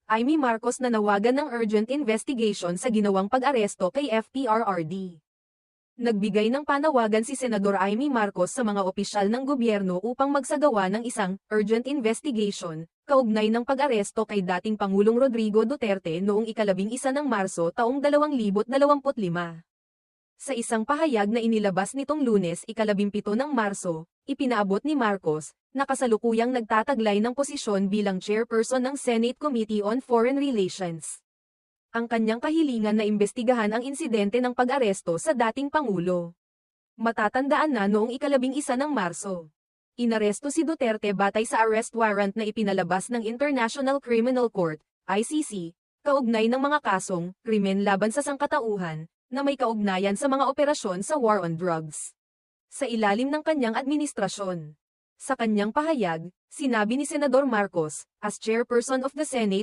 Amy Marcos nanawagan ng urgent investigation sa ginawang pag-aresto kay FPRRD. Nagbigay ng panawagan si Senador Amy Marcos sa mga opisyal ng gobyerno upang magsagawa ng isang urgent investigation kaugnay ng pag-aresto kay dating Pangulong Rodrigo Duterte noong 11 ng Marso taong 2025. Sa isang pahayag na inilabas nitong Lunes 17 ng Marso, ipinaabot ni Marcos, na kasalukuyang nagtataglay ng posisyon bilang chairperson ng Senate Committee on Foreign Relations. Ang kanyang kahilingan na imbestigahan ang insidente ng pag-aresto sa dating Pangulo. Matatandaan na noong 11 ng Marso. Inaresto si Duterte batay sa arrest warrant na ipinalabas ng International Criminal Court, ICC, kaugnay ng mga kasong, krimen laban sa sangkatauhan, na may kaugnayan sa mga operasyon sa war on drugs. Sa ilalim ng kanyang administrasyon. Sa kanyang pahayag, sinabi ni Senador Marcos, as chairperson of the Senate,